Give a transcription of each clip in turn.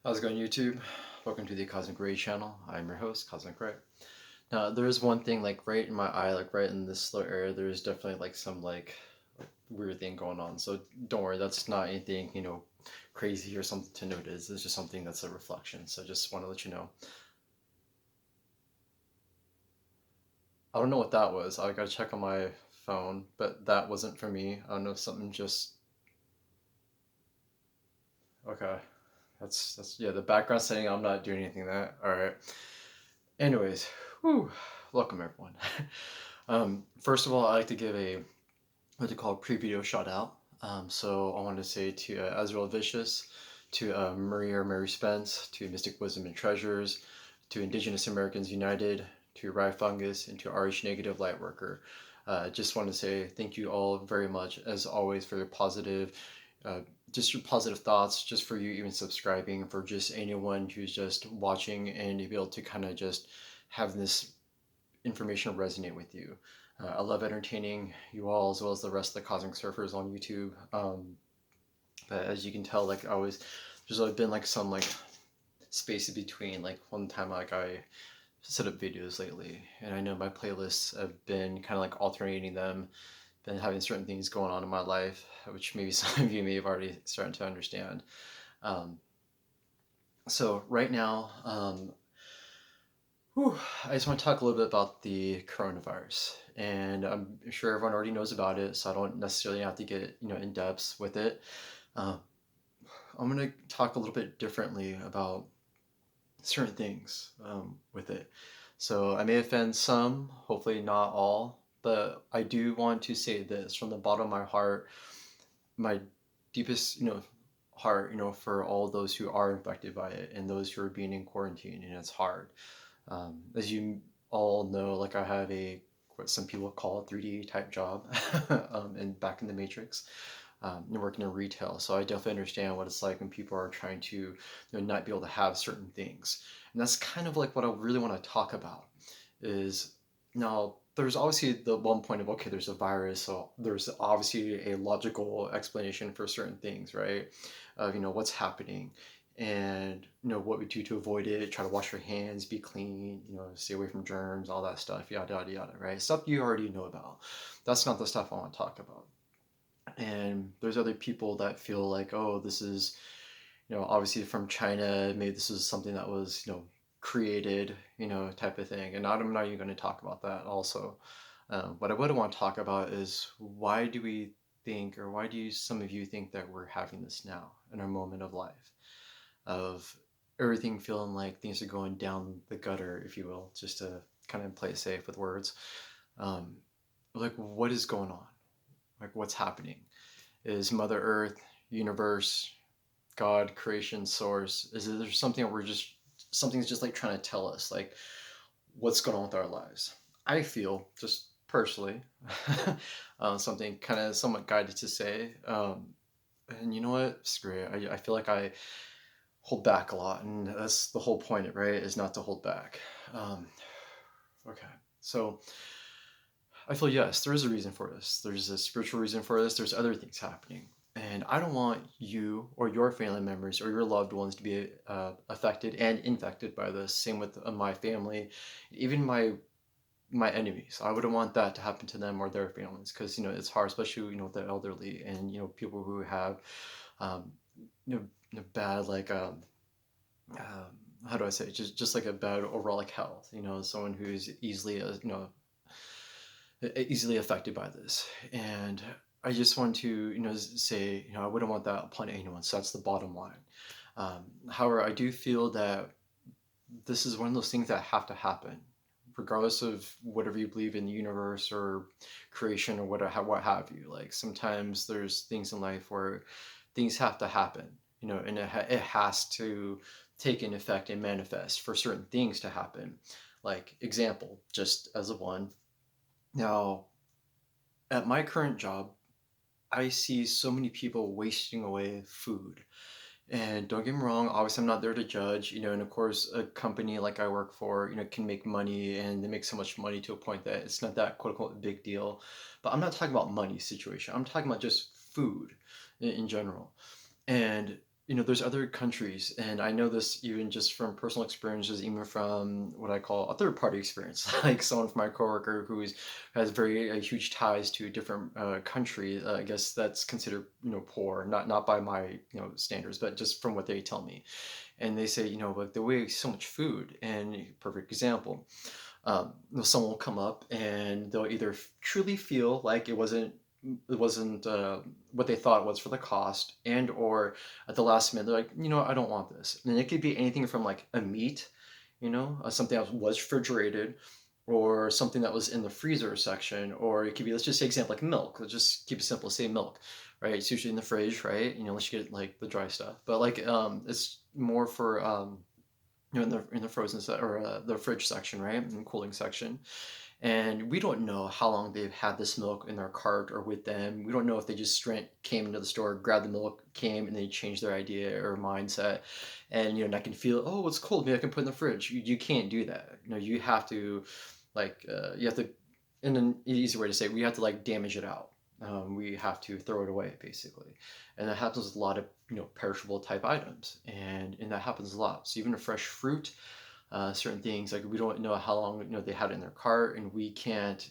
How's it going, YouTube? Welcome to the Cosmic Ray channel. I'm your host, Cosmic Ray. Now, there is one thing, like right in my eye, like right in this little area, there's definitely like some like weird thing going on. So don't worry, that's not anything, crazy or something to notice. It's just something that's a reflection. So just want to let you know. I don't know what that was. I gotta check on my phone, but that wasn't for me. I don't know if something just okay. That's yeah, the background setting, I'm not doing anything that. Alright. Anyways, whew, welcome everyone. First of all, I like to give a what they call a pre-video shout out. So I want to say to Azrael Vicious, to Maria Mary Spence, to Mystic Wisdom and Treasures, to Indigenous Americans United, to Rye Fungus, and to RH Negative Lightworker. Just want to say thank you all very much, as always, for your positive, just your positive thoughts, just for you even subscribing, for just anyone who's just watching and to be able to kind of just have this information resonate with you. I love entertaining you all as well as the rest of the Cosmic Surfers on YouTube. But as you can tell, like I always, there's been like some like space in between. Like one time, like I set up videos lately, and I know my playlists have been kind of like alternating them. Been having certain things going on in my life, which maybe some of you may have already started to understand. Um, so right now, I just want to talk a little bit about the coronavirus, and I'm sure everyone already knows about it, so I don't necessarily have to get in depth with it. Uh, I'm going to talk a little bit differently about certain things with it. So I may offend some, hopefully not all, but I do want to say this from the bottom of my heart, my deepest heart, for all those who are infected by it and those who are being in quarantine, and it's hard. As you all know, like I have a what some people call a 3D type job, and back in the Matrix, and working in retail. So I definitely understand what it's like when people are trying to, not be able to have certain things. And that's kind of like what I really want to talk about. Is now there's obviously the one point of okay, there's a virus, so there's obviously a logical explanation for certain things, right? Of what's happening and what we do to avoid it, try to wash your hands, be clean, stay away from germs, all that stuff, yada yada yada, right? Stuff you already know about. That's not the stuff I want to talk about. And there's other people that feel like, oh, this is obviously from China, maybe this is something that was created, type of thing. And I'm not even going to talk about that also. What I would want to talk about is why do we think, or why do some of you think that we're having this now in our moment of life, of everything feeling like things are going down the gutter, if you will, just to kind of play it safe with words. Um, like, what is going on? Like, what's happening? Is Mother Earth, universe, God, creation, source, is there something that something's just like trying to tell us, like, what's going on with our lives? I feel, just personally, something kind of somewhat guided to say, and you know what? Screw it. I feel like I hold back a lot, and that's the whole point, right? Is not to hold back. Um, okay, so I feel yes, there is a reason for this. There's a spiritual reason for this. There's other things happening, and I don't want you or your family members or your loved ones to be affected and infected by this. Same with my family, even my enemies. I wouldn't want that to happen to them or their families, because it's hard, especially with the elderly and people who have um, bad like how do I say it? Just like a bad overall like health. Someone who's easily easily affected by this. And I just want to say I wouldn't want that upon anyone. So that's the bottom line. However, I do feel that this is one of those things that have to happen, regardless of whatever you believe in the universe or creation or what have you. Like sometimes there's things in life where things have to happen, and it has to take an effect and manifest for certain things to happen. Like example, just as a one. Now, at my current job, I see so many people wasting away food. And don't get me wrong, obviously I'm not there to judge, and of course a company like I work for, can make money and they make so much money to a point that it's not that quote unquote big deal. But I'm not talking about money situation. I'm talking about just food in general. And there's other countries, and I know this even just from personal experiences, even from what I call a third party experience, like someone from my coworker has very huge ties to a different country. I guess that's considered poor, not by my standards, but just from what they tell me. And they say like they waste so much food. And perfect example, someone will come up and they'll either truly feel like it wasn't what they thought it was for the cost, and or at the last minute they're like, I don't want this. And it could be anything from like a meat, something that was refrigerated, or something that was in the freezer section, or it could be, let's just say example, like milk. Let's just keep it simple, say milk, right? It's usually in the fridge, right? Unless you get like the dry stuff, but like it's more for in the frozen or the fridge section, right, in the cooling section. And we don't know how long they've had this milk in their cart or with them. We don't know if they just straight came into the store, grabbed the milk, came, and they changed their idea or mindset. And I can feel, oh, it's cold, maybe I can put it in the fridge. You can't do that. You have to, like, you have to, in an easy way to say it, we have to like damage it out. We have to throw it away basically, and that happens with a lot of perishable type items, and that happens a lot. So even a fresh fruit, certain things like we don't know how long they had it in their cart, and we can't,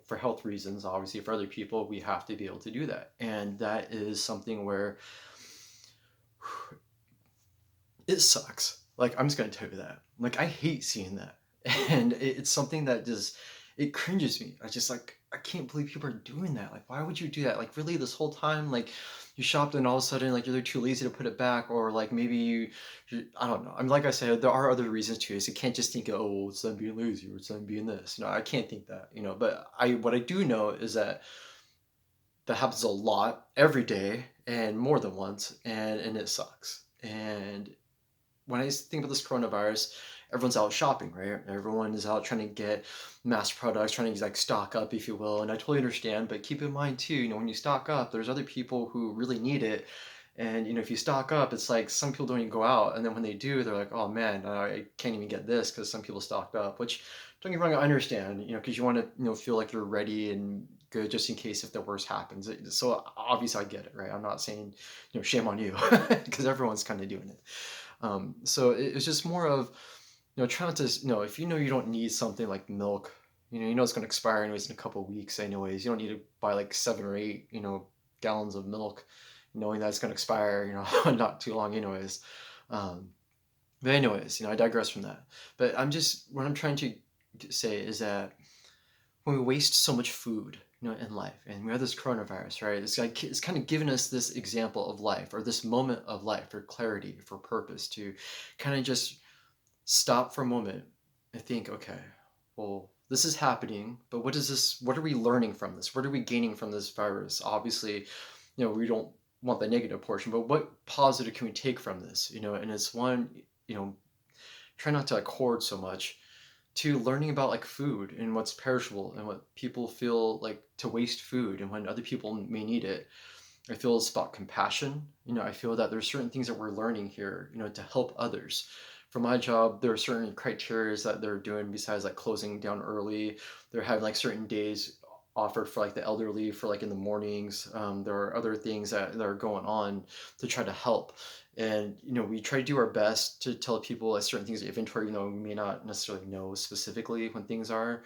for health reasons, obviously for other people, we have to be able to do that. And that is something where it sucks. Like, I'm just gonna tell you that. Like, I hate seeing that, and it's something that just it cringes me. I just like I can't believe people are doing that. Like, why would you do that? Like, really, this whole time, like you shopped and all of a sudden, like you're too lazy to put it back, or like maybe I don't know. I mean, like I said, there are other reasons too. So you can't just think, oh, it's them being lazy or it's them being this. I can't think that. But what I do know is that that happens a lot every day and more than once, and it sucks. And when I think about this coronavirus, everyone's out shopping, right? Everyone is out trying to get mass products, trying to like stock up, if you will. And I totally understand, but keep in mind too, when you stock up, there's other people who really need it. And if you stock up, it's like some people don't even go out, and then when they do, they're like, "Oh man, I can't even get this because some people stocked up." Which, don't get me wrong, I understand, because you want to, feel like you're ready and good just in case if the worst happens. So obviously, I get it, right? I'm not saying, shame on you, because everyone's kind of doing it. So it's just more of, trying to, if you don't need something like milk, it's going to expire anyways in a couple of weeks anyways. You don't need to buy like 7 or 8, gallons of milk, knowing that it's going to expire, not too long anyways. Um, but anyways, I digress from that. But what I'm trying to say is that when we waste so much food, in life, and we have this coronavirus, right? It's kind of giving us this example of life, or this moment of life, for clarity, for purpose, to kind of just stop for a moment and think, okay, well, this is happening, but what are we learning from this? What are we gaining from this virus? Obviously, we don't want the negative portion, but what positive can we take from this? And it's one, try not to like hoard so much, to learning about like food and what's perishable and what people feel like to waste food and when other people may need it. I feel it's about compassion. I feel that there's certain things that we're learning here, to help others. For my job, there are certain criteria that they're doing besides like closing down early. They're having like certain days offered for like the elderly for like in the mornings. There are other things that are going on to try to help. And we try to do our best to tell people like certain things, inventory, even though we may not necessarily know specifically when things are.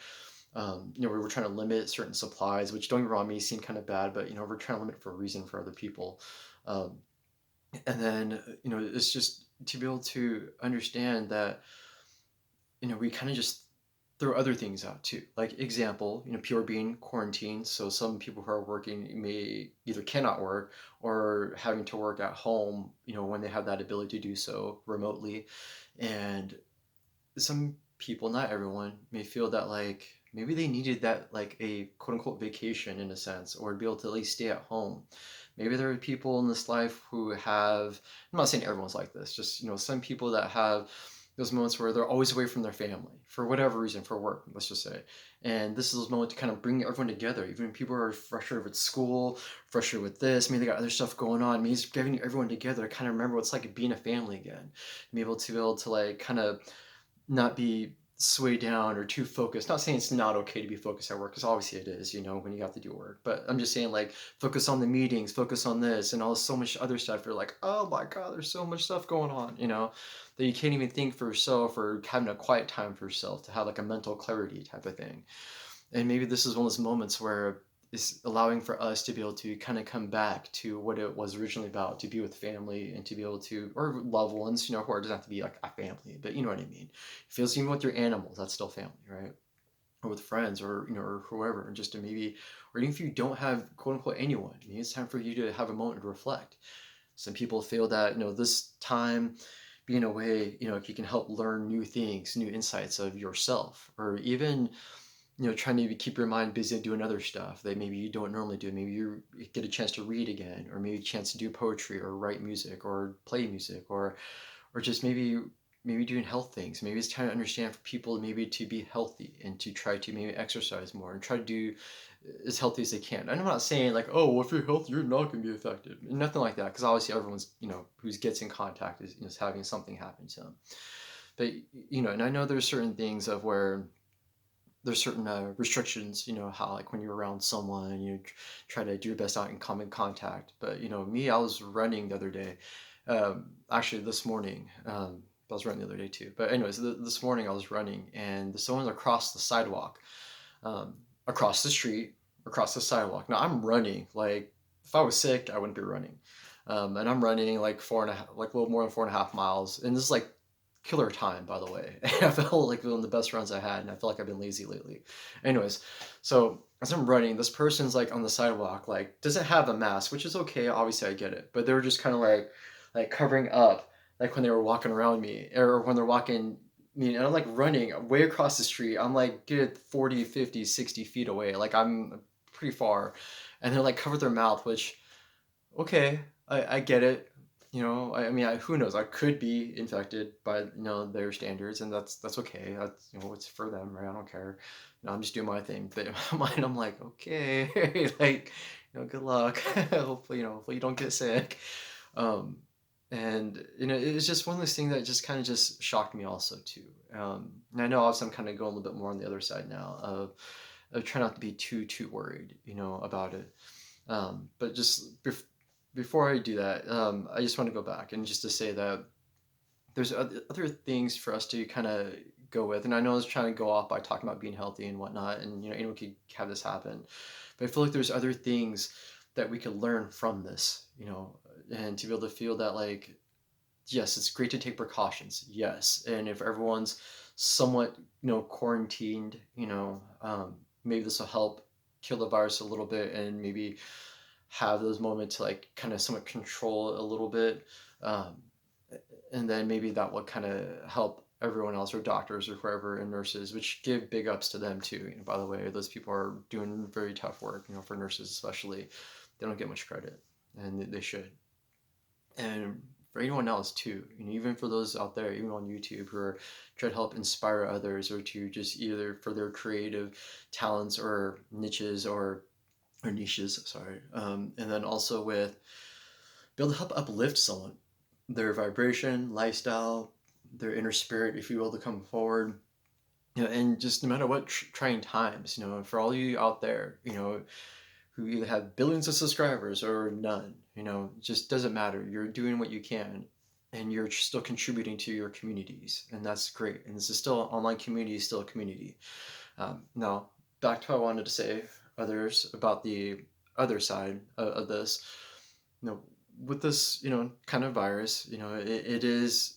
We were trying to limit certain supplies, which, don't get me wrong, may seem kind of bad, but we're trying to limit for a reason for other people. Um, and then it's just to be able to understand that we kind of just throw other things out too. Like example, people are being quarantined, so some people who are working may either cannot work or having to work at home. When they have that ability to do so remotely, and some people, not everyone, may feel that like maybe they needed that like a quote unquote vacation in a sense, or to be able to at least stay at home. Maybe there are people in this life who have, I'm not saying everyone's like this, just some people that have those moments where they're always away from their family for whatever reason, for work, let's just say. And this is a moment to kind of bring everyone together. Even people are frustrated with school, frustrated with this, maybe they got other stuff going on. Maybe it's getting everyone together to kind of remember what it's like being a family again. Be able to like kind of not be sway down or too focused. Not saying it's not okay to be focused at work, because obviously it is, when you have to do work. But I'm just saying, like, focus on the meetings, focus on this, and all so much other stuff. You're like, oh my god, there's so much stuff going on, that you can't even think for yourself or having a quiet time for yourself to have like a mental clarity type of thing. And maybe this is one of those moments where it's allowing for us to be able to kind of come back to what it was originally about, to be with family and to be able to, or loved ones, who it doesn't have to be like a family, but you know what I mean. It feels even with your animals, that's still family, right? Or with friends, or or whoever, and just to maybe, or even if you don't have quote unquote anyone, maybe it's time for you to have a moment to reflect. Some people feel that this time being away, if you can help learn new things, new insights of yourself, or even trying to keep your mind busy doing other stuff that maybe you don't normally do. Maybe you get a chance to read again, or maybe a chance to do poetry or write music or play music, or just maybe doing health things. Maybe it's trying to understand for people maybe to be healthy and to try to maybe exercise more and try to do as healthy as they can. And I'm not saying like, oh, well, if you're healthy, you're not going to be affected. Nothing like that, because obviously everyone's who gets in contact is having something happen to them. But and I know there's certain things of where there's certain restrictions, how like when you're around someone, you try to do your best not in common contact. But me, I was running the other day, actually this morning. I was running the other day too. But anyways, this morning I was running, and someone's across the sidewalk, um, across the street, across the sidewalk. Now I'm running. Like if I was sick, I wouldn't be running. And I'm running like like a little more than 4.5 miles, and this is like killer time, by the way. I felt like one of the best runs I had, and I feel like I've been lazy lately. Anyways, so as I'm running, this person's like on the sidewalk, like doesn't have a mask, which is okay. Obviously, I get it, but they were just kind of like covering up, like when they were walking around me, or when they're walking me, and I'm like running way across the street. I'm like good 40, 50, 60 feet away. Like I'm pretty far, and they're like covered their mouth, which okay, I get it. I mean, who knows? I could be infected by their standards, and that's okay. That's it's for them, right? I don't care. I'm just doing my thing. But in my mind, I'm like, okay, like good luck. Hopefully you don't get sick. Um, and it's just one of those things that just kind of just shocked me also too. And I know also I'm kind of going a little bit more on the other side now of trying not to be too worried, about it. But just before I do that, I just want to go back and just to say that there's other things for us to kind of go with. And I know I was trying to go off by talking about being healthy and whatnot, and anyone could have this happen. But I feel like there's other things that we could learn from this, and to be able to feel that like, yes, it's great to take precautions, yes, and if everyone's somewhat quarantined, maybe this will help kill the virus a little bit, and maybe have those moments to like kind of somewhat control a little bit, um, and then maybe that will kind of help everyone else, or doctors or whoever, and nurses, which give big ups to them too. By the way, those people are doing very tough work, for nurses especially. They don't get much credit, and they should. And for anyone else too, even for those out there, even on YouTube, who are trying to help inspire others, or to just either for their creative talents or niches, or niches, sorry. And then also with be able to help uplift someone, their vibration, lifestyle, their inner spirit, if you will, to come forward. And just no matter what trying times, for all you out there, who either have billions of subscribers or none, it just doesn't matter. You're doing what you can, and you're still contributing to your communities, and that's great. And this is still an online community, still a community. Now, back to what I wanted to say others about the other side of this. With this, kind of virus, it is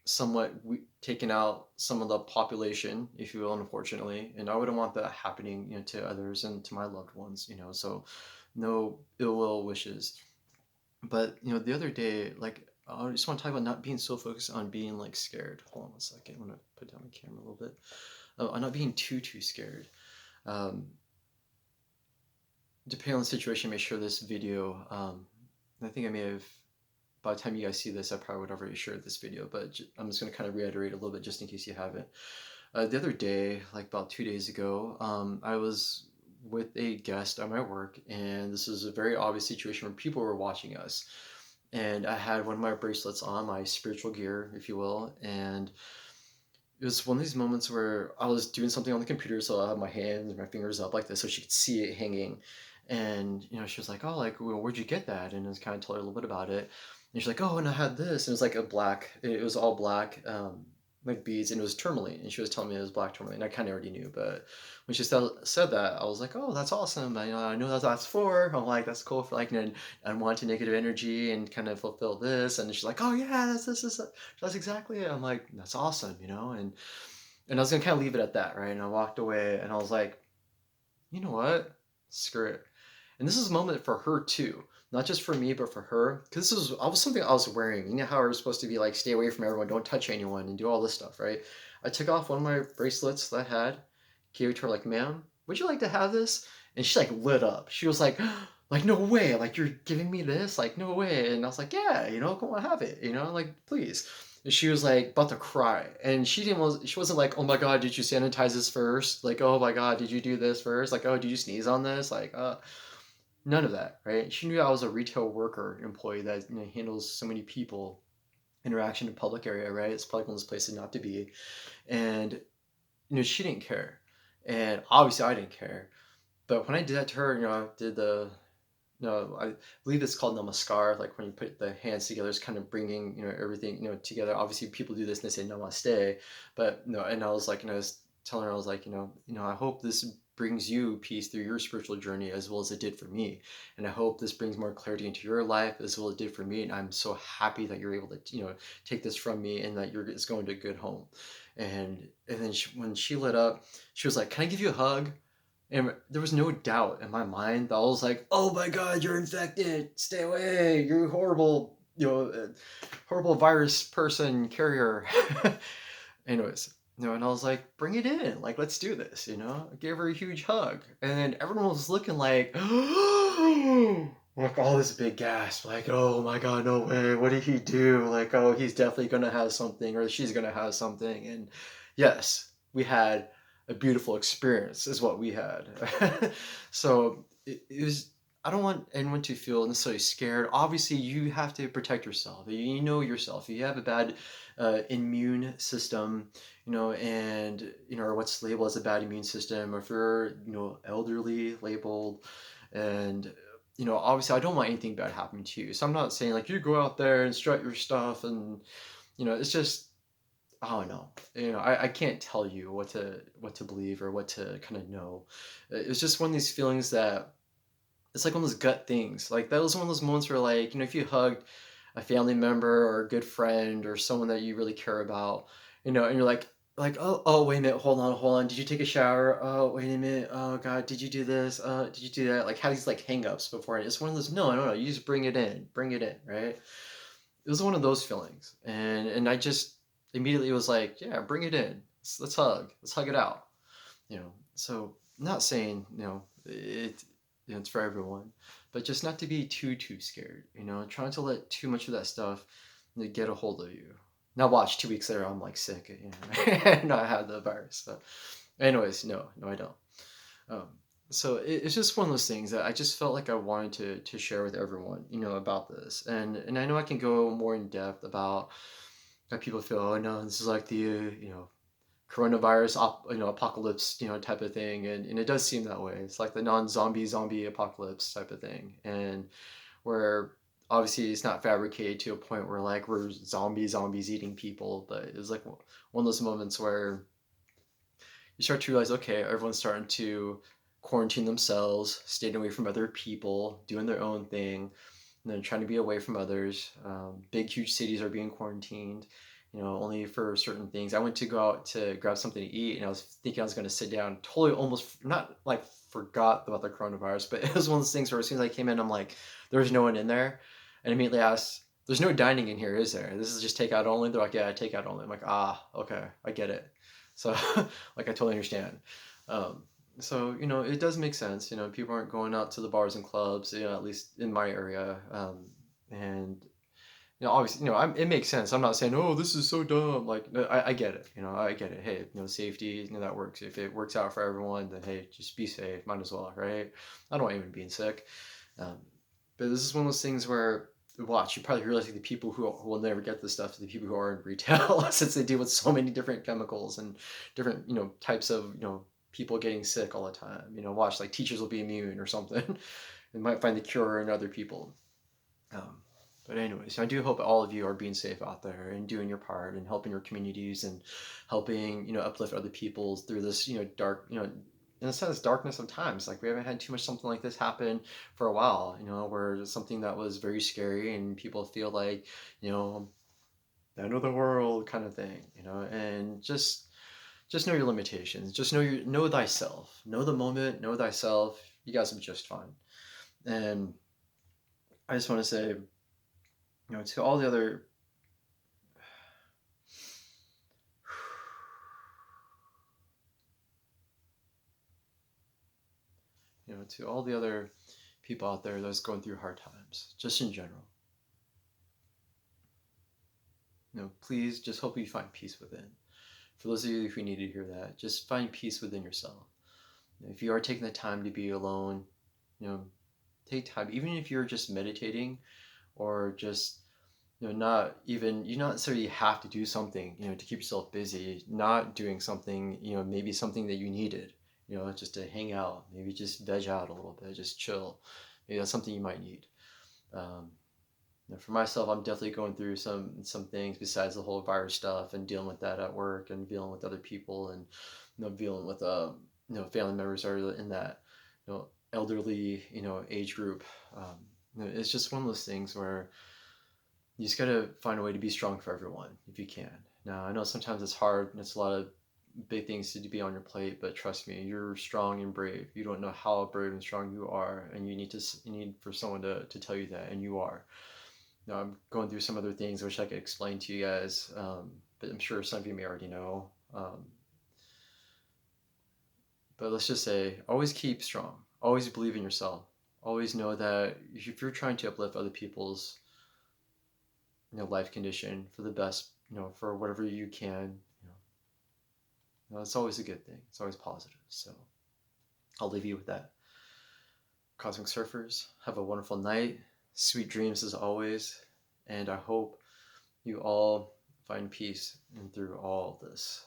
somewhat taking out some of the population, if you will, unfortunately. And I wouldn't want that happening, to others and to my loved ones, So no ill will wishes. But the other day, like I just want to talk about not being so focused on being like scared. Hold on one second. I'm gonna put down the camera a little bit. I'm not being too scared. Um, Depending on the situation, make sure this video. I think I may have. By the time you guys see this, I probably would have already shared this video, but I'm just going to kind of reiterate a little bit just in case you haven't. The other day, like about 2 days ago, I was with a guest at my work, and this is a very obvious situation where people were watching us. And I had one of my bracelets on, my spiritual gear, if you will, and it was one of these moments where I was doing something on the computer, so I had my hands, my fingers up like this, so she could see it hanging. And she was like, "Oh, like, well, where'd you get that?" And I was kind of told her a little bit about it. And she's like, "Oh, and I had this." And it was like a black. It was all black, like beads, and it was tourmaline. And she was telling me it was black tourmaline. I kind of already knew, but when she said that, I was like, "Oh, that's awesome. I know that's for." I'm like, "That's cool for like, unwanted negative energy and kind of fulfill this." And she's like, "Oh yeah, that's exactly it." I'm like, "That's awesome," and I was gonna kind of leave it at that, right? And I walked away, and I was like, "You know what? Screw it." And this is a moment for her too, not just for me, but for her, because this was something I was wearing. You know how we're supposed to be like, stay away from everyone, don't touch anyone, and do all this stuff, right? I took off one of my bracelets that I had, gave it to her, like, "Ma'am, would you like to have this?" And she like lit up. She was like, "Like, no way! Like, you're giving me this? Like, no way!" And I was like, "Yeah, come on, have it. Like, please." And she was like about to cry, and she wasn't like, "Oh my god, did you sanitize this first? Like, oh my god, did you do this first? Like, oh, did you sneeze on this? Like, none of that, right?" She knew I was a retail worker employee that handles so many people, interaction in public area, right? It's probably one of those places not to be. And she didn't care. And obviously I didn't care. But when I did that to her, I did the no, I believe it's called namaskar, like when you put the hands together, it's kind of bringing, everything, together. Obviously people do this and they say namaste, but no, and I was like, I was telling her, I was like, I hope this brings you peace through your spiritual journey as well as it did for me. And I hope this brings more clarity into your life as well as it did for me. And I'm so happy that you're able to, take this from me and that it's going to a good home. And then when she lit up, she was like, "Can I give you a hug?" And there was no doubt in my mind that I was like, "Oh my God, you're infected. Stay away. You're horrible, horrible virus person carrier." Anyways, and I was like, "Bring it in. Like, let's do this." I gave her a huge hug. And then everyone was looking like, like all this big gasp, like, "Oh my God, no way. What did he do?" Like, "Oh, he's definitely going to have something or she's going to have something." And yes, we had a beautiful experience is what we had. So it was, I don't want anyone to feel necessarily scared. Obviously you have to protect yourself. You know yourself. If you have a bad immune system, and or what's labeled as a bad immune system, or if you're elderly labeled, and obviously I don't want anything bad happening to you. So I'm not saying like you go out there and strut your stuff, and it's just, I don't know. I can't tell you what to believe or what to kind of know. It's just one of these feelings that it's like one of those gut things. Like that was one of those moments where, like, if you hugged a family member or a good friend or someone that you really care about, and you're like, oh, wait a minute, hold on. Did you take a shower? Oh, wait a minute. Oh God, did you do this? Did you do that? Like have these like hang-ups before, and it's one of those, no, no, no, you just bring it in, right? It was one of those feelings, and I just immediately was like, yeah, bring it in. Let's hug it out. So not saying it's for everyone, but just not to be too scared. Trying to let too much of that stuff get a hold of you. Now watch, 2 weeks later I'm like sick, and I had the virus. But anyways, no, I don't. Um, so it's just one of those things that I just felt like I wanted to share with everyone, about this. And I know I can go more in depth about how people feel. Oh no, this is like the coronavirus apocalypse, type of thing, and it does seem that way. It's like the zombie apocalypse type of thing, and where obviously it's not fabricated to a point where like we're zombies eating people, but it's like one of those moments where you start to realize, okay, everyone's starting to quarantine themselves, staying away from other people, doing their own thing, and then trying to be away from others. Big, huge cities are being quarantined, only for certain things. I went to go out to grab something to eat, and I was thinking I was going to sit down, totally almost not like forgot about the coronavirus, but it was one of those things where as soon as I came in, I'm like, there's no one in there. And immediately asked, "There's no dining in here, is there? This is just takeout only?" They're like, "Yeah, takeout only." I'm like, "Ah, okay, I get it." So, like, I totally understand. Um, so, it does make sense. People aren't going out to the bars and clubs, at least in my area. And, obviously, it makes sense. I'm not saying, "Oh, this is so dumb." Like, no, I get it. I get it. Hey, safety, that works. If it works out for everyone, then hey, just be safe. Might as well, right? I don't want anyone being sick. Um, but this is one of those things where watch, you probably realize like, the people who will never get this stuff are the people who are in retail, since they deal with so many different chemicals and different, types of, people getting sick all the time. Watch, like, teachers will be immune or something. They might find the cure in other people. Um, but anyways, I do hope all of you are being safe out there and doing your part and helping your communities and helping, uplift other people through this, dark, in a sense, darkness of times. Like, we haven't had too much something like this happen for a while, where it's something that was very scary and people feel like, you know, the end of the world kind of thing, and just know your limitations. Just know thyself. Know the moment, know thyself. You guys will be just fine. And I just want to say, to all the other to all the other people out there that's going through hard times, just in general, please just hope you find peace within. For those of you who need to hear that, just find peace within yourself. If you are taking the time to be alone, take time, even if you're just meditating or just, not even, you not necessarily have to do something, to keep yourself busy. Not doing something, maybe something that you needed, just to hang out, maybe just veg out a little bit, just chill. Maybe that's something you might need. Um, for myself, I'm definitely going through some things besides the whole virus stuff and dealing with that at work and dealing with other people and, dealing with family members that are in that, elderly, age group. It's just one of those things where you just gotta find a way to be strong for everyone if you can. Now, I know sometimes it's hard and it's a lot of big things to be on your plate, but trust me, you're strong and brave. You don't know how brave and strong you are, and you need for someone to tell you that, and you are. Now, I'm going through some other things which I could explain to you guys, but I'm sure some of you may already know. But let's just say, always keep strong. Always believe in yourself. Always know that if you're trying to uplift other people's life condition for the best, for whatever you can, it's always a good thing. It's always positive. So I'll leave you with that. Cosmic Surfers, have a wonderful night. Sweet dreams as always. And I hope you all find peace and through all this.